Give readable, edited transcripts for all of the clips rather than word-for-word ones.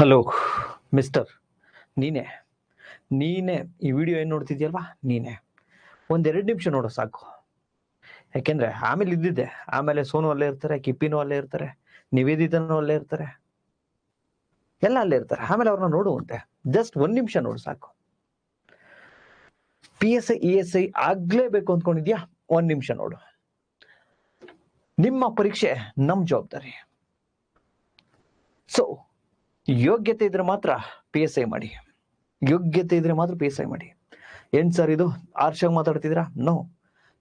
Hello mister, ನೀನೇ ನೀನೇ ಈ ವಿಡಿಯೋ ಏನು ನೋಡ್ತಿದ್ಯಲ್ವಾ, ನೀನೇ ಒಂದೆರಡು ನಿಮಿಷ ನೋಡೋ ಸಾಕು. ಯಾಕೆಂದ್ರೆ ಆಮೇಲೆ ಇದ್ದಿದ್ದೆ, ಆಮೇಲೆ ಸೋನು ಅಲ್ಲೇ ಇರ್ತಾರೆ, ಕಿಪ್ಪಿನೂ ಅಲ್ಲೇ ಇರ್ತಾರೆ, ನಿವೇದಿತನೂ ಅಲ್ಲೇ ಇರ್ತಾರೆ, ಎಲ್ಲ ಅಲ್ಲೇ ಇರ್ತಾರೆ. ಆಮೇಲೆ ಅವ್ರನ್ನ ನೋಡುವಂತೆ ಜಸ್ಟ್ ಒಂದ್ ನಿಮಿಷ ನೋಡು ಸಾಕು. PSI ESI ಆಗ್ಲೇಬೇಕು ಅಂದ್ಕೊಂಡಿದ್ಯಾ, ಒಂದ್ ನಿಮಿಷ ನೋಡು. ನಿಮ್ಮ ಪರೀಕ್ಷೆ ನಮ್ ಜವಾಬ್ದಾರಿ. ಸೊ ಯೋಗ್ಯತೆ ಇದ್ರೆ ಮಾತ್ರ PSI ಮಾಡಿ, ಯೋಗ್ಯತೆ ಇದ್ರೆ ಮಾತ್ರ PSI ಮಾಡಿ. ಏನ್ ಸರ್ ಇದು ಆರ್ಷಾಗಿ ಮಾತಾಡ್ತಿದ್ದೀರಾ? ನೋ,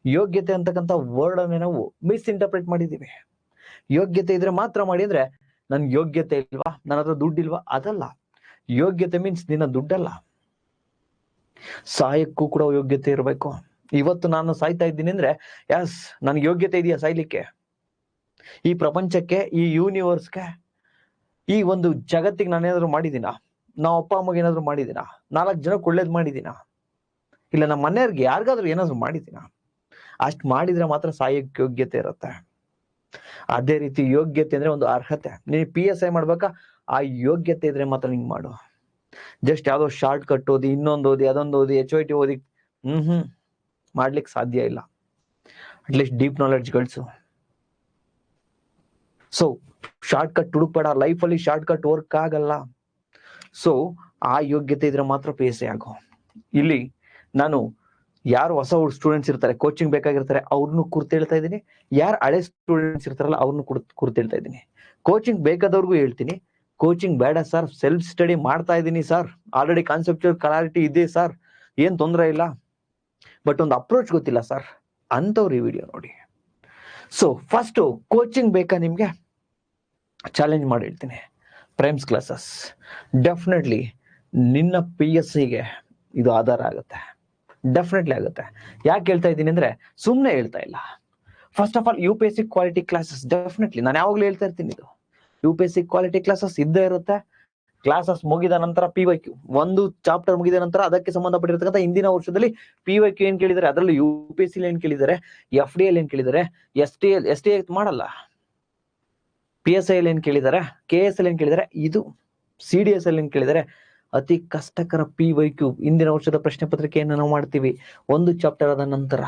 ಯೋಗ್ಯತೆ ಅಂತಕ್ಕಂಥ ವರ್ಡ್ ಅನ್ನೇ ನಾವು ಮಿಸ್ಇಂಟರ್ಪ್ರೇಟ್ ಮಾಡಿದೀವಿ. ಯೋಗ್ಯತೆ ಇದ್ರೆ ಮಾತ್ರ ಮಾಡಿ ಅಂದ್ರೆ ನನ್ ಯೋಗ್ಯತೆ ಇಲ್ವಾ, ನನ್ನ ಹತ್ರ ದುಡ್ಡಿಲ್ವಾ? ಅದಲ್ಲ. ಯೋಗ್ಯತೆ ಮೀನ್ಸ್ ನಿನ್ನ ದುಡ್ಡಲ್ಲ, ಸಾಯಕ್ಕೂ ಕೂಡ ಯೋಗ್ಯತೆ ಇರಬೇಕು. ಇವತ್ತು ನಾನು ಸಾಯ್ತಾ ಇದ್ದೀನಿ ಅಂದ್ರೆ ಯಸ್, ನನ್ಗೆ ಯೋಗ್ಯತೆ ಇದೆಯಾ ಸಾಯ್ಲಿಕ್ಕೆ? ಈ ಪ್ರಪಂಚಕ್ಕೆ, ಈ ಯೂನಿವರ್ಸ್ಗೆ, ಈ ಒಂದು ಜಗತ್ತಿಗೆ ನಾನೇನಾದ್ರು ಮಾಡಿದೀನ? ನಾವು ಅಪ್ಪ ಅಮ್ಮಗೆ ಏನಾದ್ರು ಮಾಡಿದೀನ? 4 ಜನಕ್ಕೆ ಒಳ್ಳೇದ್ ಮಾಡಿದೀನ? ಇಲ್ಲ ನಮ್ಮ ಮನೆಯವ್ರಿಗೆ ಯಾರಿಗಾದ್ರೂ ಏನಾದ್ರು ಮಾಡಿದೀನ? ಅಷ್ಟ್ ಮಾಡಿದ್ರೆ ಮಾತ್ರ ಸಾಯಕ್ಕೆ ಯೋಗ್ಯತೆ ಇರುತ್ತೆ. ಅದೇ ರೀತಿ ಯೋಗ್ಯತೆ ಅಂದ್ರೆ ಒಂದು ಅರ್ಹತೆ. ನೀನ್ PSI ಮಾಡ್ಬೇಕಾ, ಆ ಯೋಗ್ಯತೆ ಇದ್ರೆ ಮಾತ್ರ ನಿಂಗ್ ಮಾಡು. ಜಸ್ಟ್ ಯಾವ್ದೋ ಶಾರ್ಟ್ ಕಟ್ ಓದಿ, ಇನ್ನೊಂದು ಓದಿ, ಅದೊಂದು ಓದಿ, HOT ಓದಿ ಮಾಡ್ಲಿಕ್ಕೆ ಸಾಧ್ಯ ಇಲ್ಲ. ಅಟ್ಲೀಸ್ಟ್ ಡೀಪ್ ನಾಲೆಡ್ಜ್ ಗಳಿಸು. ಸೊ ಶಾರ್ಟ್ ಕಟ್ ಹುಡುಕ್ಬೇಡ, ಲೈಫ್ ಅಲ್ಲಿ ಶಾರ್ಟ್ ಕಟ್ ವರ್ಕ್ ಆಗಲ್ಲ. ಸೊ ಆ ಯೋಗ್ಯತೆ ಇದ್ರೆ ಮಾತ್ರ PSI ಆಗೋ. ಇಲ್ಲಿ ನಾನು ಯಾರು ಹೊಸ ಸ್ಟೂಡೆಂಟ್ಸ್ ಇರ್ತಾರೆ, ಕೋಚಿಂಗ್ ಬೇಕಾಗಿರ್ತಾರೆ, ಅವ್ರನ್ನು ಕುರ್ತು ಹೇಳ್ತಾ ಇದ್ದೀನಿ. ಯಾರು ಹಳೆ ಸ್ಟೂಡೆಂಟ್ಸ್ ಇರ್ತಾರಲ್ಲ ಅವ್ರನ್ನು ಕುರ್ತು ಹೇಳ್ತಾ ಇದ್ದೀನಿ. ಕೋಚಿಂಗ್ ಬೇಕಾದವ್ರಿಗೂ ಹೇಳ್ತೀನಿ, ಕೋಚಿಂಗ್ ಬೇಡ ಸರ್, ಸೆಲ್ಫ್ ಸ್ಟಡಿ ಮಾಡ್ತಾ ಇದ್ದೀನಿ ಸರ್, ಆಲ್ರೆಡಿ ಕಾನ್ಸೆಪ್ಚುಯಲ್ ಕ್ಲಾರಿಟಿ ಇದೆ ಸರ್, ಏನ್ ತೊಂದರೆ ಇಲ್ಲ, ಬಟ್ ಒಂದು ಅಪ್ರೋಚ್ ಗೊತ್ತಿಲ್ಲ ಸರ್ ಅಂತವ್ರು ಈ ವಿಡಿಯೋ ನೋಡಿ. ಸೊ ಫಸ್ಟ್ ಕೋಚಿಂಗ್ ಬೇಕಾ ನಿಮ್ಗೆ? ಚಾಲೆಂಜ್ ಮಾಡಿ ಹೇಳ್ತೀನಿ, ಪ್ರೈಮ್ಸ್ ಕ್ಲಾಸಸ್ ಡೆಫಿನೆಟ್ಲಿ ನಿನ್ನ PSIಗೆ ಇದು ಆಧಾರ ಆಗುತ್ತೆ. ಡೆಫಿನೆಟ್ಲಿ ಆಗುತ್ತೆ. ಯಾಕೆ ಹೇಳ್ತಾ ಇದ್ದೀನಿ ಅಂದ್ರೆ ಸುಮ್ಮನೆ ಹೇಳ್ತಾ ಇಲ್ಲ. First of all UPSC quality classes definitely ನಾನು ಯಾವಾಗ್ಲೂ ಹೇಳ್ತಾ ಇರ್ತೀನಿ, ಇದು UPSC ಕ್ವಾಲಿಟಿ ಕ್ಲಾಸಸ್ ಇದ್ದೇ ಇರುತ್ತೆ. ಕ್ಲಾಸಸ್ ಮುಗಿದ ನಂತರ PYQ, ಒಂದು ಚಾಪ್ಟರ್ ಮುಗಿದ ನಂತರ ಅದಕ್ಕೆ ಸಂಬಂಧಪಟ್ಟಿರ್ತಕ್ಕಂಥ ಹಿಂದಿನ ವರ್ಷದಲ್ಲಿ PYQ ಏನ್ ಕೇಳಿದ್ದಾರೆ, ಅದರಲ್ಲಿ UPSC ಏನ್ ಕೇಳಿದ್ದಾರೆ, FDL ಏನ್ ಕೇಳಿದ್ದಾರೆ, STA ಮಾಡಲ್ಲ, PSI ಏನ್ ಕೇಳಿದ್ದಾರೆ, KSL ಏನ್ ಕೇಳಿದ್ದಾರೆ, ಇದು CDS ಏನ್ ಕೇಳಿದ್ದಾರೆ, ಅತಿ ಕಷ್ಟಕರ PYQ ಹಿಂದಿನ ವರ್ಷದ ಪ್ರಶ್ನೆ ಪತ್ರಿಕೆಯನ್ನು ನಾವು ಮಾಡ್ತೀವಿ ಒಂದು ಚಾಪ್ಟರ್ ಆದ ನಂತರ.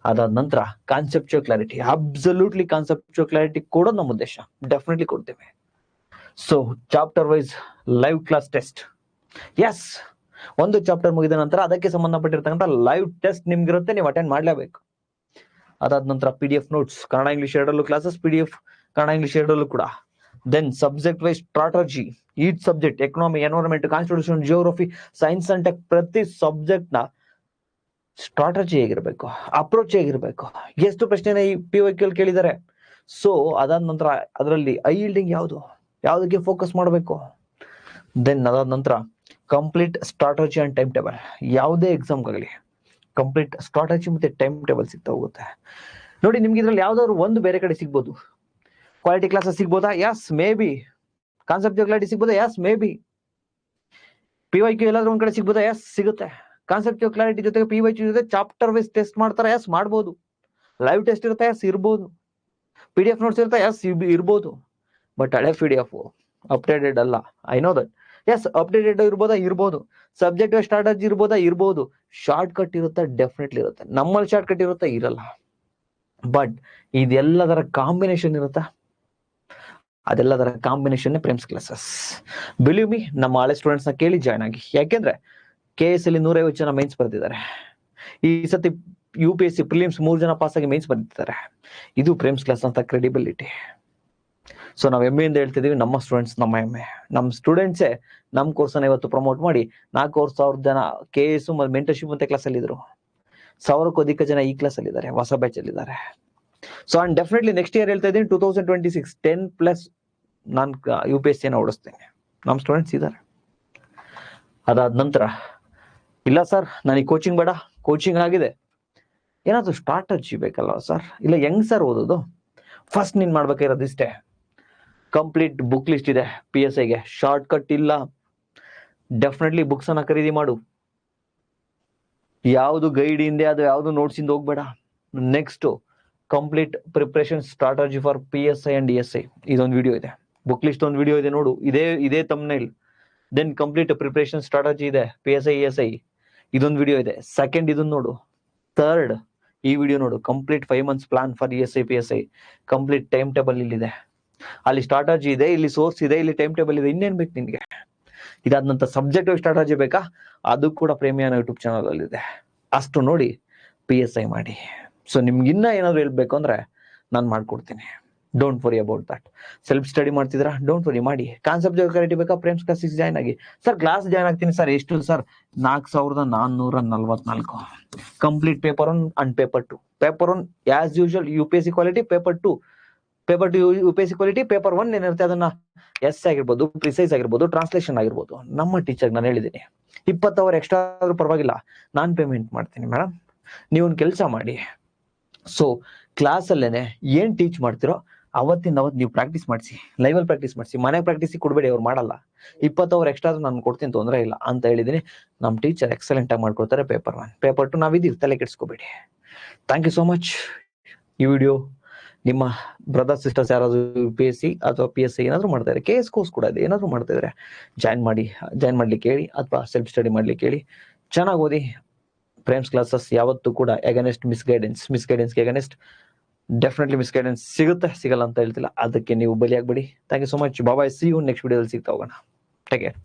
ಅದಾದ ನಂತರ conceptual clarity, absolutely conceptual clarity ಕೊಡೋದು ನಮ್ಮ ಉದ್ದೇಶ, ಡೆಫಿನೆಟ್ಲಿ ಕೊಡ್ತೇವೆ. So chapter wise live class test, yes, ಒಂದು ಚಾಪ್ಟರ್ ಮುಗಿದ ನಂತರ ಅದಕ್ಕೆ ಸಂಬಂಧಪಟ್ಟಿರ್ತಕ್ಕಂಥ ಲೈವ್ ಟೆಸ್ಟ್ ನಿಮ್ಗಿರುತ್ತೆ, ನೀವು ಅಟೆಂಡ್ ಮಾಡ್ಲೇಬೇಕು. ಅದಾದ ನಂತರ PDF ನೋಟ್ಸ್, ಕನ್ನಡ ಇಂಗ್ಲಿಷ್ ಎರಡರಲ್ಲೂ ಕ್ಲಾಸಸ್, PDF ಕನ್ನಡ ಇಂಗ್ಲಿಷ್ ಎರಡರಲ್ಲೂ ಕೂಡ. Then subject wise strategy, each subject, economy, environment, constitution, geography, science and tech, ಪ್ರತಿ ಸಬ್ಜೆಕ್ಟ್ ನ ಸ್ಟ್ರಾಟಜಿ ಹೇಗಿರ್ಬೇಕು, ಅಪ್ರೋಚ್ ಹೇಗಿರ್ಬೇಕು, ಎಷ್ಟು ಪ್ರಶ್ನೆನ ಈ PYQ ಕೇಳಿದ್ದಾರೆ. ಸೊ ಅದಾದ ನಂತರ ಅದರಲ್ಲಿ ಐ ಈಲ್ಡಿಂಗ್ ಯಾವುದಕ್ಕೆ ಫೋಕಸ್ ಮಾಡಬೇಕು. ದೆನ್ ಅದಾದ ನಂತರ complete strategy and time table, ಯಾವುದೇ ಎಕ್ಸಾಮ್ಗಾಗಲಿ ಕಂಪ್ಲೀಟ್ ಸ್ಟ್ರಾಟಜಿ ಮತ್ತೆ ಟೈಮ್ ಟೇಬಲ್ ಸಿಗ್ತಾ ಹೋಗುತ್ತೆ. ನೋಡಿ, ನಿಮ್ಗೆ ಇದ್ರಲ್ಲಿ ಯಾವ್ದಾದ್ರು ಒಂದು ಬೇರೆ ಕಡೆ ಸಿಗ್ಬೋದು. ಕ್ವಾಲಿಟಿ ಕ್ಲಾಸಸ್ ಸಿಗ್ಬೋದಾ? Yes may be. Conceptual clarity ಸಿಗ್ಬೋದಾ? Yes may be. PYQ ಎಲ್ಲಾದ್ರೂ ಒಂದ್ ಕಡೆ ಸಿಗ್ಬೋದಾ? ಎಸ್ ಸಿಗುತ್ತೆ. ಕಾನ್ಸೆಪ್ಚುಯಲ್ ಕ್ಲಾರಿಟಿ ಜೊತೆಗೆ PYQ ಜೊತೆ ಚಾಪ್ಟರ್ ವೈಸ್ ಟೆಸ್ಟ್ ಮಾಡ್ತಾರೆ, ಎಸ್ ಮಾಡ್ಬೋದು. ಲೈವ್ ಟೆಸ್ಟ್ ಇರುತ್ತೆ, ಎಸ್ ಇರ್ಬೋದು. PDF ನೋಟ್ಸ್ ಇರುತ್ತೆ, ಎಸ್ ಇರ್ಬೋದು. ಬಟ್ ಹಳೆ PDF ಅಪ್ಡೇಟೆಡ್ ಅಲ್ಲ, I know that. Yes updated ಇರ್ಬೋದು. ಸಬ್ಜೆಕ್ಟ್ ವೈಸ್ ಸ್ಟ್ರಾಟಜಿ ಇರ್ಬೋದು. ಶಾರ್ಟ್ ಕಟ್ ಇರುತ್ತೆ, ಡೆಫಿನೆಟ್ಲಿ ಇರುತ್ತೆ. ನಮ್ಮಲ್ಲಿ ಶಾರ್ಟ್ ಕಟ್ ಇರುತ್ತೆ, ಇರಲ್ಲ. ಬಟ್ ಇದೆಲ್ಲದರ ಕಾಂಬಿನೇಷನ್ ಇರುತ್ತಾ? ಅದೆಲ್ಲದರ combination Primes classes. Believe me, ನಮ್ಮ ಹಳೆ ಸ್ಟೂಡೆಂಟ್ಸ್ ನ ಕೇಳಿ ಜಾಯ್ನ್ ಆಗಿ. ಯಾಕೆಂದ್ರೆ KS ಅಲ್ಲಿ 150 ಜನ ಮೈನ್ಸ್ ಬರ್ತಿದ್ದಾರೆ. ಈ ಸತಿ UPSC ಪ್ರಿಲಿಮ್ಸ್ 3 ಜನ ಪಾಸ್ ಆಗಿ ಮೈನ್ಸ್ ಬರ್ತಿದ್ದಾರೆ. ಇದು ಪ್ರೈಮ್ಸ್ ಕ್ಲಾಸ್ ಅಂತ ಕ್ರೆಡಿಬಿಲಿಟಿ. ಸೊ ನಾವು ಹೆಮ್ಮೆಯಿಂದ ಹೇಳ್ತಿದೀವಿ, ನಮ್ಮ ಸ್ಟೂಡೆಂಟ್ಸ್ ನಮ್ಮ ಹೆಮ್ಮೆ. ನಮ್ಮ ಸ್ಟೂಡೆಂಟ್ಸೇ ನಮ್ಮ ಕೋರ್ಸನ್ನ ಇವತ್ತು ಪ್ರಮೋಟ್ ಮಾಡಿ 4,000 ಜನ KS ಮೆಂಟರ್ಶಿಪ್ ಮತ್ತೆ ಕ್ಲಾಸ್ ಅಲ್ಲಿ ಇದ್ರು. 1000ಕ್ಕೂ ಅಧಿಕ ಜನ ಈ ಕ್ಲಾಸ್ ಅಲ್ಲಿ ಇದ್ದಾರೆ, ಹೊಸ ಬ್ಯಾಚ್ ಅಲ್ಲಿ ಇದ್ದಾರೆ. So and definitely next year ಹೇಳ್ತಾ ಇದ್ದೀನಿ, 2026 10+ ನಾನು UPSC ಓಡಿಸ್ತೇನೆ. ನಮ್ಮ ಸ್ಟೂಡೆಂಟ್ಸ್ ಇದ್ದಾರೆ. ಅದಾದ ನಂತರ ಇಲ್ಲ ಸರ್ ನನಗೆ ಕೋಚಿಂಗ್ ಬೇಡ, ಕೋಚಿಂಗ್ ಆಗಿದೆ, ಏನಾದ್ರು ಸ್ಟ್ರಾಟಜಿ ಬೇಕಲ್ಲ ಸರ್, ಇಲ್ಲ ಹೆಂಗ್ ಸರ್ ಓದೋದು? ಫಸ್ಟ್ ನೀನ್ ಮಾಡ್ಬೇಕಾಗಿರೋದು ಇಷ್ಟೇ, ಕಂಪ್ಲೀಟ್ ಬುಕ್ ಲಿಸ್ಟ್ ಇದೆ PSIಗೆ, ಶಾರ್ಟ್ ಕಟ್ ಇಲ್ಲ. ಡೆಫಿನೆಟ್ಲಿ ಬುಕ್ಸ್ ಅನ್ನ ಖರೀದಿ ಮಾಡು. ಯಾವುದು ಗೈಡ್ ಇಂದೆ, ಅದು ಯಾವುದು ನೋಟ್ಸ್ ಇಂದ ಹೋಗ್ಬೇಡ. Next complete preparation strategy for PSI and ESI, ಇದೊಂದು ವಿಡಿಯೋ ಇದೆ, ಬುಕ್ ಲಿಸ್ಟ್ ಒಂದು ವಿಡಿಯೋ ಇದೆ ನೋಡು, ಇದೇ ತಮ್ನೈಲ್. ದೆನ್ ಕಂಪ್ಲೀಟ್ ಪ್ರಿಪರೇಷನ್ ಸ್ಟ್ರಾಟಜಿ ಇದೆ, PSI ESI ಇದೊಂದು ವಿಡಿಯೋ ಇದೆ. ಸೆಕೆಂಡ್ ಇದನ್ನ ನೋಡು. ಥರ್ಡ್ ಈ ವಿಡಿಯೋ ನೋಡು, complete 5 months plan for ESI PSI, complete time table ಇಲ್ಲಿದೆ. ಅಲ್ಲಿ ಸ್ಟ್ರಾಟಜಿ ಇದೆ, ಇಲ್ಲಿ ಸೋರ್ಸ್ ಇದೆ, ಇಲ್ಲಿ ಟೈಮ್ ಟೇಬಲ್ ಇದೆ. ಇನ್ನೇನ್ ಬೇಕು ನಿನ್ಗೆ? ಇದಾದ ನಂತರ ಸಬ್ಜೆಕ್ಟಿವ್ ಸ್ಟ್ರಾಟಜಿ ಬೇಕಾ? ಅದು ಕೂಡ ಪ್ರೇಮಿಯಾನ ಯೂಟ್ಯೂಬ್ ಚಾನಲ್ ಅಲ್ಲಿ ಇದೆ. ಅಷ್ಟು ನೋಡಿ PSI ಮಾಡಿ. ಸೊ ನಿಮ್ಗೆ ಇನ್ನ ಏನಾದ್ರು ಹೇಳ್ಬೇಕು ಅಂದ್ರೆ ನಾನು ಮಾಡ್ಕೊಡ್ತೀನಿ. Don't worry about that. Self study ಮಾಡ್ತಿದ್ರಾ? ಡೋಂಟ್ ವರಿ, ಮಾಡಿ. ಕಾನ್ಸೆಪ್ಟ್ ಕ್ಲಾರಿಟಿ ಬೇಕಾ? ಪ್ರೇಮ್ಸ್ ಕ್ಲಾಸಿಗೆ ಜಾಯ್ನ್ ಆಗಿ. ಸರ್ ಕ್ಲಾಸ್ ಜಾಯ್ನ್ ಆಗ್ತೀನಿ ಸರ್, ಎಷ್ಟು sir? 4444. Complete paper 1 and paper 2. Paper 1 as usual UPSC quality, paper 2 UPSC quality, paper 1 ಏನಿರುತ್ತೆ ಅದನ್ನ ಎಸ್ ಆಗಿರ್ಬೋದು, ಪ್ರಿಸೈಸ್ ಆಗಿರ್ಬೋದು, ಟ್ರಾನ್ಸ್ಲೇಷನ್ ಆಗಿರ್ಬೋದು. ನಮ್ಮ ಟೀಚರ್ ನಾನು ಹೇಳಿದ್ದೀನಿ 20 hour ಎಕ್ಸ್ಟ್ರಾ ಆದ್ರೂ ಪರವಾಗಿಲ್ಲ, ನಾನ್ ಪೇಮೆಂಟ್ ಮಾಡ್ತೀನಿ ಮೇಡಮ್. ನೀವೊಂದು ಕೆಲಸ ಮಾಡಿ. ಸೊ ಕ್ಲಾಸ್ ಅಲ್ಲೇನೆ ಏನ್ ಟೀಚ್ ಮಾಡ್ತಿರೋ ಅವತ್ತಿಂದ ಅವತ್ತು ನೀವು ಪ್ರಾಕ್ಟೀಸ್ ಮಾಡಿಸಿ, ಲೈವಲ್ಲಿ ಪ್ರಾಕ್ಟೀಸ್ ಮಾಡಿಸಿ. ಮನೆಗೆ ಪ್ರಾಕ್ಟೀಸಿಗೆ ಕೊಡ್ಬೇಡಿ, ಅವ್ರು ಮಾಡಲ್ಲ. 20 hour ಎಕ್ಸ್ಟ್ರಾ ಆದ್ರೂ ನಾನು ಕೊಡ್ತೀನಿ, ತೊಂದರೆ ಇಲ್ಲ ಅಂತ ಹೇಳಿದೀನಿ. ನಮ್ಮ ಟೀಚರ್ ಎಕ್ಸಲೆಂಟ್ ಆಗಿ ಮಾಡ್ಕೊಡ್ತಾರೆ. ಪೇಪರ್ 1 ಪೇಪರ್ 2 ನಾವಿದೀವಿ, ತಲೆ ಕೆಡಿಸ್ಕೋಬೇಡಿ. Thank you so much. ಈ ವಿಡಿಯೋ ನಿಮ್ಮ ಬ್ರದರ್ ಸಿಸ್ಟರ್ಸ್ ಯಾರಾದ್ರು UPSC ಅಥವಾ PSI ಏನಾದ್ರು ಮಾಡ್ತಾ ಇದ್ದಾರೆ, KS ಕೋರ್ಸ್ ಕೂಡ ಇದೆ, ಏನಾದ್ರು ಮಾಡ್ತಾ ಇದ್ದಾರೆ, ಜಾಯಿನ್ ಮಾಡ್ಲಿಕ್ಕೆ ಹೇಳಿ, ಅಥವಾ ಸೆಲ್ಫ್ ಸ್ಟಡಿ ಮಾಡ್ಲಿಕ್ಕೆ ಹೇಳಿ. ಚೆನ್ನಾಗಿ ಓದಿ. ಪ್ರೇಮ್ಸ್ ಕ್ಲಾಸಸ್ ಯಾವತ್ತೂ ಕೂಡ ಅಗೇನೆಸ್ಟ್ ಮಿಸ್ಗೈಡೆನ್ಸ್ಗೆ ಅಗೇನೆಸ್ಟ್. ಡೆಫಿನೆಟ್ಲಿ ಮಿಸ್ಗೈಡೆನ್ಸ್ ಸಿಗುತ್ತೆ, ಸಿಗಲ್ಲ ಅಂತ ಹೇಳ್ತಿಲ್ಲ. ಅದಕ್ಕೆ ನೀವು ಬಲಿಯಾಗಬೇಡಿ. Thank you so much. Bye, see you next ವಿಡಿಯೋದಲ್ಲಿ ಸಿಗ್ತಾ ಹೋಗೋಣ. Take care.